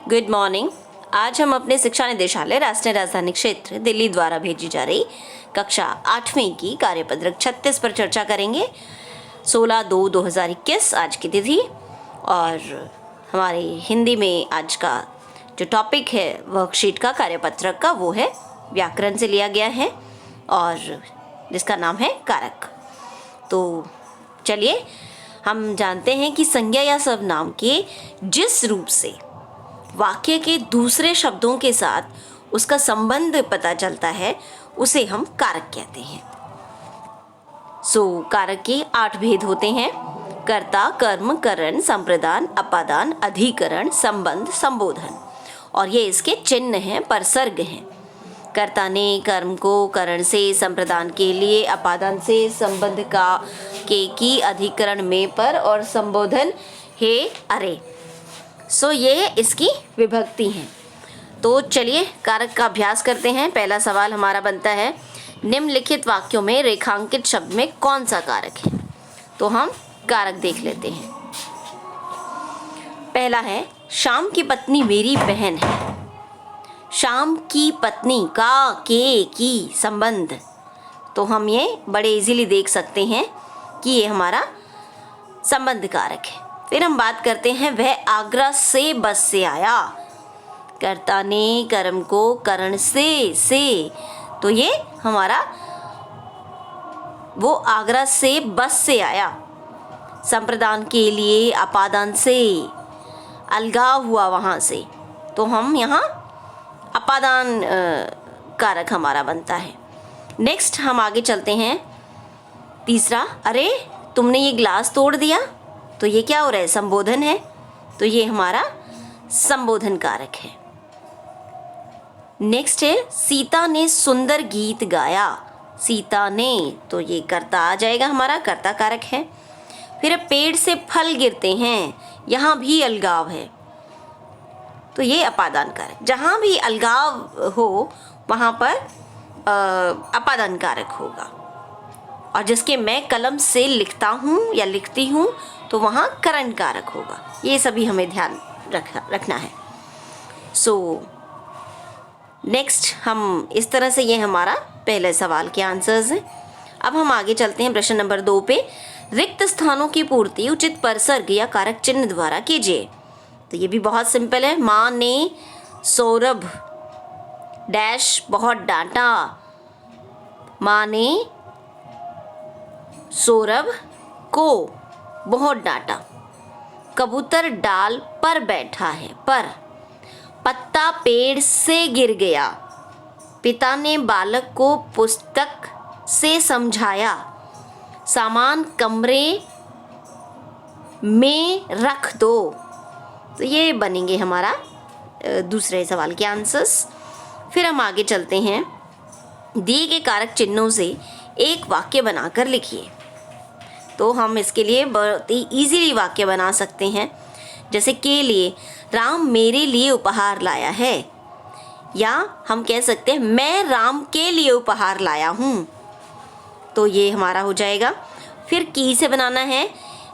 Good morning. आज हम अपने शिक्षा निदेशालय राष्ट्रीय राजधानी क्षेत्र दिल्ली द्वारा भेजी जा रही कक्षा 8वीं की कार्यपत्रक 36 पर चर्चा करेंगे। 16/2/2021 आज की तिथि और हमारे हिंदी में आज का जो टॉपिक है वर्कशीट का कार्यपत्रक का वो है व्याकरण से लिया गया है और जिसका नाम है कारक। तो चलिए हम जानते हैं कि संज्ञा या सर्वनाम के जिस रूप से वाक्य के दूसरे शब्दों के साथ उसका संबंध पता चलता है उसे हम कारक कहते हैं। कारक के 8 भेद होते हैं: कर्ता, कर्म, करण, संप्रदान, अपादान, अधिकरण, संबंध, संबोधन। और ये इसके चिन्ह हैं, परसर्ग हैं। कर्ता ने कर्म को करण से, संप्रदान के लिए, अपादान से, संबंध का के की, अधिकरण में पर और संबोधन हे अरे। ये इसकी विभक्ति हैं। तो चलिए कारक का अभ्यास करते हैं। पहला सवाल हमारा बनता है निम्नलिखित वाक्यों में रेखांकित शब्द में कौन सा कारक है। तो हम कारक देख लेते हैं। पहला है श्याम की पत्नी मेरी बहन है। श्याम की पत्नी का, के, की संबंध। तो हम ये बड़े इजीली देख सकते हैं कि ये हमारा संबंध कारक है। फिर हम बात करते हैं वह आगरा से बस से आया। कर्ता ने कर्म को करण से। तो ये हमारा वो आगरा से बस से आया। संप्रदान के लिए अपादान से, अलगाव हुआ वहाँ से। तो हम यहाँ अपादान कारक हमारा बनता है। नेक्स्ट हम आगे चलते हैं। तीसरा, अरे तुमने ये ग्लास तोड़ दिया। तो ये क्या हो रहा है? संबोधन है। तो ये हमारा संबोधन कारक है। नेक्स्ट है सीता ने सुंदर गीत गाया। सीता ने, तो ये कर्ता आ जाएगा, हमारा कर्ता कारक है। फिर पेड़ से फल गिरते हैं, यहाँ भी अलगाव है। तो ये अपादान कारक। जहाँ भी अलगाव हो वहाँ पर अपादान कारक होगा। और जिसके मैं कलम से लिखता हूँ या लिखती हूँ तो वहाँ करण कारक होगा। ये सभी हमें ध्यान रखना है। नेक्स्ट हम इस तरह से, ये हमारा पहले सवाल के आंसर्स हैं। अब हम आगे चलते हैं प्रश्न नंबर 2 पे। रिक्त स्थानों की पूर्ति उचित परसर्ग या कारक चिन्ह द्वारा कीजिए। तो ये भी बहुत सिंपल है। माँ ने सौरभ डैश बहुत डांटा। माँ ने सौरभ को बहुत डांटा। कबूतर डाल पर बैठा है, पर। पत्ता पेड़ से गिर गया। पिता ने बालक को पुस्तक से समझाया। सामान कमरे में रख दो। तो ये बनेंगे हमारा दूसरे सवाल के आंसर्स। फिर हम आगे चलते हैं। दिए गए कारक चिन्हों से एक वाक्य बनाकर लिखिए। तो हम इसके लिए बहुत ही इजीली वाक्य बना सकते हैं। जैसे के लिए, राम मेरे लिए उपहार लाया है। या हम कह सकते हैं मैं राम के लिए उपहार लाया हूँ। तो ये हमारा हो जाएगा। फिर की से बनाना है,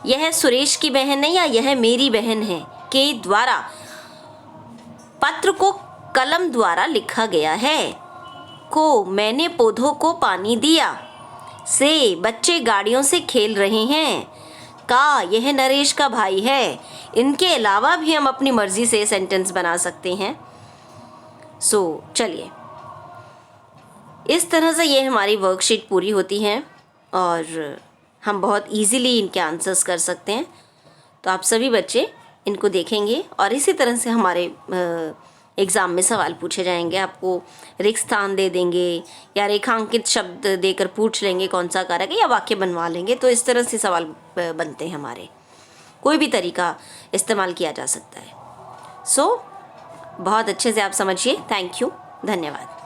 यह सुरेश की बहन है या यह मेरी बहन है। के द्वारा पत्र को कलम द्वारा लिखा गया है। को, मैंने पौधों को पानी दिया। से, बच्चे गाड़ियों से खेल रहे हैं। का, यह नरेश का भाई है। इनके अलावा भी हम अपनी मर्जी से सेंटेंस बना सकते हैं। चलिए इस तरह से ये हमारी वर्कशीट पूरी होती है और हम बहुत इजीली इनके आंसर्स कर सकते हैं। तो आप सभी बच्चे इनको देखेंगे और इसी तरह से हमारे एग्ज़ाम में सवाल पूछे जाएंगे। आपको रिक्त स्थान दे देंगे या रेखांकित शब्द देकर पूछ लेंगे कौन सा कारक है, या वाक्य बनवा लेंगे। तो इस तरह से सवाल बनते हैं हमारे। कोई भी तरीका इस्तेमाल किया जा सकता है। बहुत अच्छे से आप समझिए। थैंक यू, धन्यवाद।